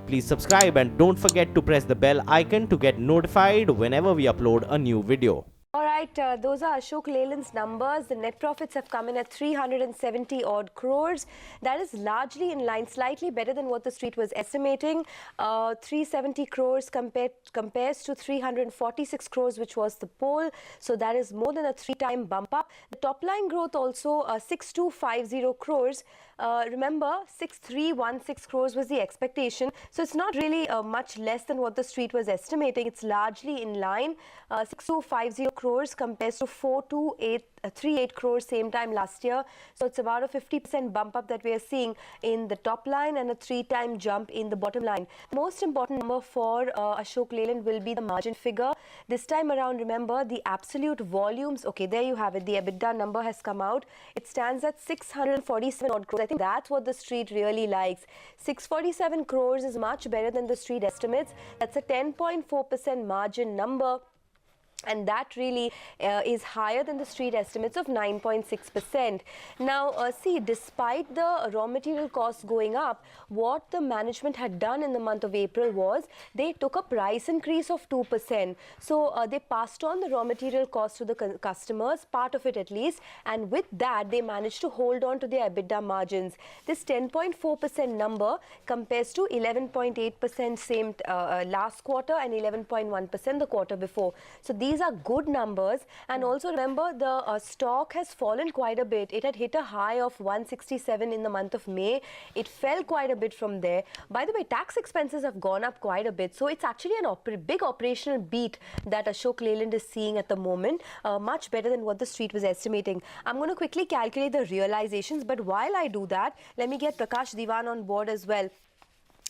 Please subscribe and don't forget to press the bell icon to get notified whenever we upload a new video. All right, those are Ashok Leyland's numbers. The net profits have come in at 370 odd crores. That is largely in line, slightly better than what the street was estimating. 370 crores compares to 346 crores, which was the poll. So that is more than a three-time bump up. The top line growth also 6250 crores. Remember, 6316 crores was the expectation. So it's not really much less than what the street was estimating. It's largely in line. 6250 crores compares to 4238 crores same time last year. So it's about a 50% bump up that we are seeing in the top line and a three-time jump in the bottom line. Most important number for Ashok Leyland will be the margin figure. This time around, remember, the absolute volumes. Okay, there you have it. The EBITDA number has come out. It stands at 647 odd crores. I think that's what the street really likes. 647 crores is much better than the street estimates. That's a 10.4% margin number. And that really is higher than the street estimates of 9.6%. Now, see, despite the raw material costs going up, what the management had done in the month of April was they took a price increase of 2%. So they passed on the raw material cost to the customers, part of it at least, and with that, they managed to hold on to their EBITDA margins. This 10.4% number compares to 11.8% same last quarter and 11.1% the quarter before. So these are good numbers, and also remember the stock has fallen quite a bit. It had hit a high of 167 in the month of May. It fell quite a bit from there. By the way, tax expenses have gone up quite a bit, so it's actually a big operational beat that Ashok Leyland is seeing at the moment, much better than what the street was estimating. I'm going to quickly calculate the realizations, but while I do that, let me get Prakash Diwan on board as well.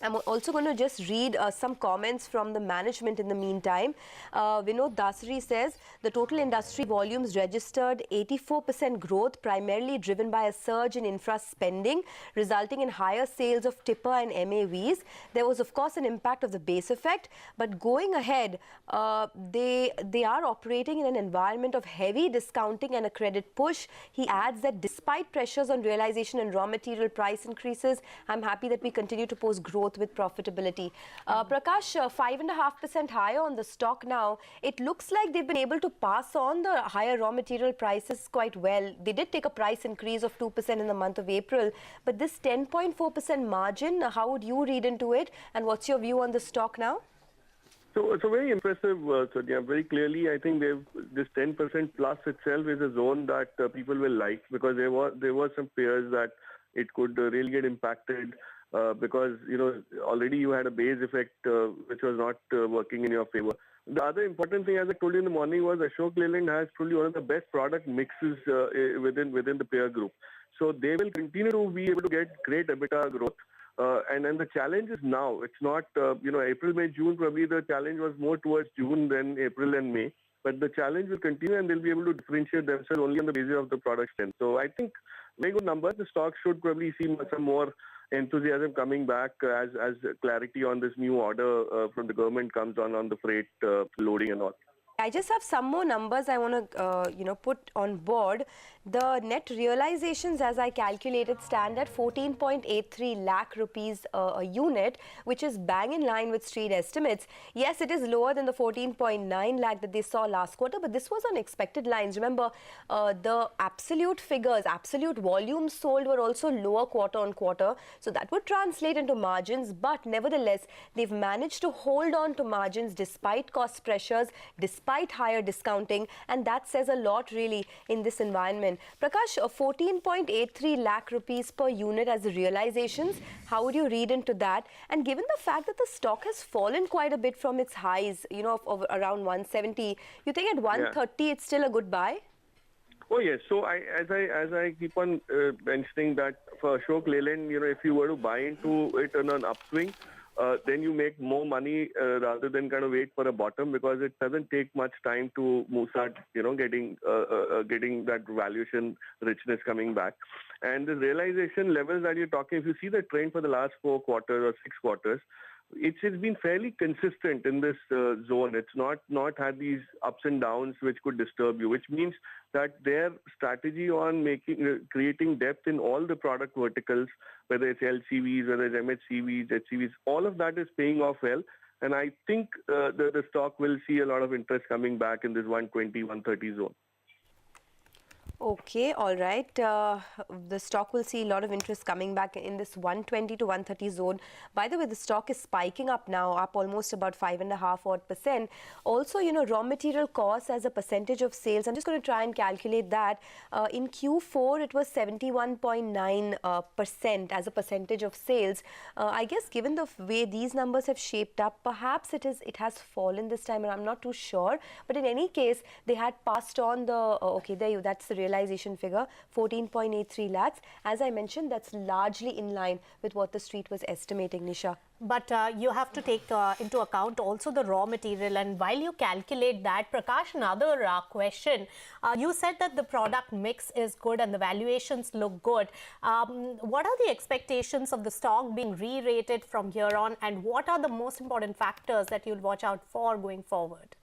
I'm also going to just read some comments from the management in the meantime. Vinod Dasari says the total industry volumes registered 84% growth, primarily driven by a surge in infra spending, resulting in higher sales of tipper and MAVs. There was, of course, an impact of the base effect, but going ahead, they are operating in an environment of heavy discounting and a credit push. He adds that despite pressures on realization and raw material price increases, I'm happy that we continue to post growth with profitability. Prakash, 5.5% higher on the stock now. It looks like they've been able to pass on the higher raw material prices quite well. They did take a price increase of 2% in the month of April, but this 10.4% margin, how would you read into it, and what's your view on the stock now? So it's a very impressive, Sonia. Very clearly, I think this 10% plus itself is a zone that people will like, because there were some fears that it could really get impacted because already you had a base effect which was not working in your favor. The other important thing, as I told you in the morning, was Ashok Leyland has probably one of the best product mixes within the peer group. So they will continue to be able to get great EBITDA growth. And then the challenge is now. It's not, April, May, June, probably the challenge was more towards June than April and May. But the challenge will continue, and they'll be able to differentiate themselves only on the basis of the product strength. So I think very good numbers. The stock should probably see some more enthusiasm coming back as clarity on this new order from the government comes on the freight loading and all. I just have some more numbers I want to, put on board. The net realizations, as I calculated, stand at 14.83 lakh rupees a unit, which is bang in line with street estimates. Yes, it is lower than the 14.9 lakh that they saw last quarter, but this was on expected lines. Remember, the absolute figures, absolute volumes sold were also lower quarter on quarter, so that would translate into margins. But nevertheless, they've managed to hold on to margins despite cost pressures, despite higher discounting, and that says a lot really in this environment. Prakash, 14.83 lakh rupees per unit as the realizations, how would you read into that? And given the fact that the stock has fallen quite a bit from its highs, of around 170, you think at 130 it's still a good buy? Oh yes. So as I keep on mentioning that for Ashok Leyland, if you were to buy into it on an upswing, then you make more money rather than kind of wait for a bottom, because it doesn't take much time to start, getting that valuation richness coming back. And the realization levels that you're talking, if you see the trend for the last 4 quarters or 6 quarters, it's been fairly consistent in this zone. It's not had these ups and downs which could disturb you, which means that their strategy on creating depth in all the product verticals, whether it's LCVs, whether it's MHCVs, HCVs, all of that is paying off well. And I think the stock will see a lot of interest coming back in this 120, 130 zone. Okay, all right. The stock will see a lot of interest coming back in this 120 to 130 zone. By the way, the stock is spiking up now, up almost about 5.5% odd. Also, you know, raw material costs as a percentage of sales. I'm just going to try and calculate that. In Q4, it was 71.9% as a percentage of sales. I guess given the way these numbers have shaped up, perhaps it has fallen this time, and I'm not too sure. But in any case, they had passed on the that's the realization figure, 14.83 lakhs. As I mentioned, that's largely in line with what the street was estimating, Nisha. But you have to take into account also the raw material, and while you calculate that, Prakash, another question. You said that the product mix is good and the valuations look good. What are the expectations of the stock being re-rated from here on, and what are the most important factors that you'll watch out for going forward?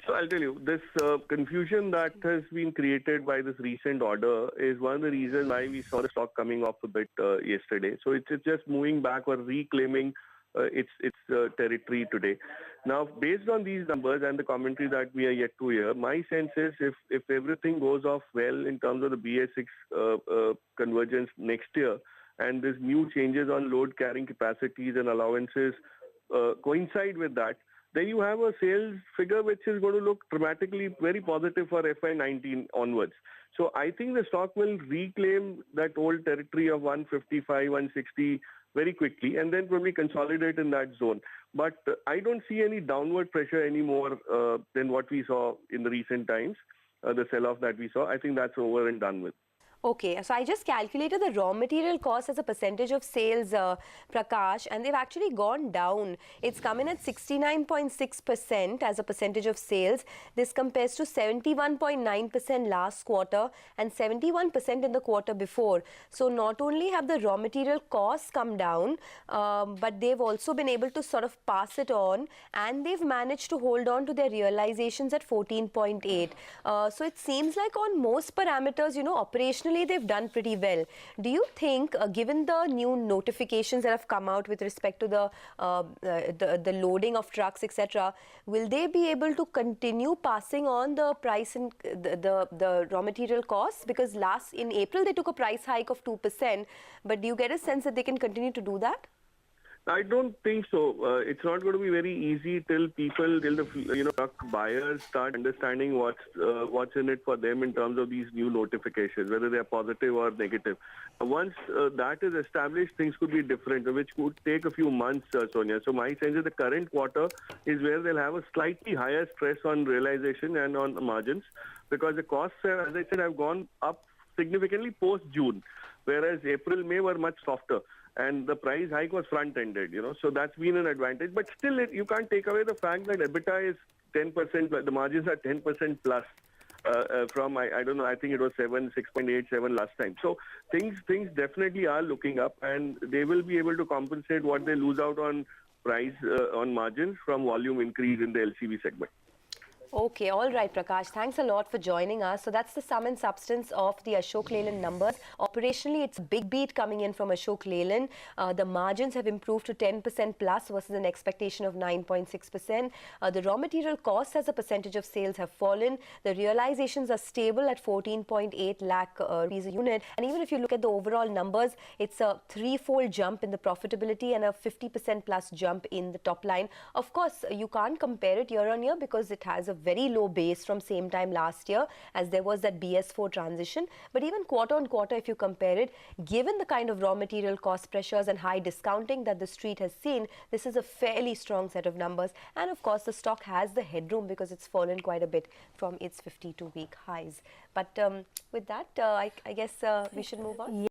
So I'll tell you, this confusion that has been created by this recent order is one of the reasons why we saw the stock coming off a bit yesterday. So it's just moving back or reclaiming its territory today. Now, based on these numbers and the commentary that we are yet to hear, my sense is if everything goes off well in terms of the BS6 convergence next year, and these new changes on load carrying capacities and allowances coincide with that, then you have a sales figure which is going to look dramatically very positive for FY19 onwards. So I think the stock will reclaim that old territory of 155, 160 very quickly, and then probably consolidate in that zone. But I don't see any downward pressure anymore than what we saw in the recent times, the sell-off that we saw. I think that's over and done with. Okay, so I just calculated the raw material cost as a percentage of sales, Prakash, and they've actually gone down. It's come in at 69.6% as a percentage of sales. This compares to 71.9% last quarter and 71% in the quarter before. So not only have the raw material costs come down, but they've also been able to sort of pass it on, and they've managed to hold on to their realizations at 14.8. So it seems like on most parameters, you know, operationally, they've done pretty well. Do you think, given the new notifications that have come out with respect to the loading of trucks, etc., will they be able to continue passing on the price and the raw material costs? Because in April they took a price hike of 2%, but do you get a sense that they can continue to do that? I don't think so. It's not going to be very easy till the truck buyers start understanding what's in it for them in terms of these new notifications, whether they are positive or negative. Once that is established, things could be different, which could take a few months, Sonia. So my sense is the current quarter is where they'll have a slightly higher stress on realization and on margins, because the costs, as I said, have gone up significantly post-June, whereas April, May were much softer. And the price hike was front-ended, so that's been an advantage. But still, you can't take away the fact that EBITDA is 10%, the margins are 10% plus from, I don't know, I think it was 6.8, 7 last time. So things definitely are looking up, and they will be able to compensate what they lose out on price, on margins from volume increase in the LCV segment. Okay, all right, Prakash. Thanks a lot for joining us. So that's the sum and substance of the Ashok Leyland numbers. Operationally, it's a big beat coming in from Ashok Leyland. The margins have improved to 10% plus versus an expectation of 9.6%. The raw material costs as a percentage of sales have fallen. The realizations are stable at 14.8 lakh rupees a unit. And even if you look at the overall numbers, it's a threefold jump in the profitability and a 50% plus jump in the top line. Of course, you can't compare it year on year because it has a very low base from same time last year, as there was that BS4 transition. But even quarter on quarter, if you compare it, given the kind of raw material cost pressures and high discounting that the street has seen, this is a fairly strong set of numbers. And of course, the stock has the headroom because it's fallen quite a bit from its 52-week highs. But with that, I guess we should move on.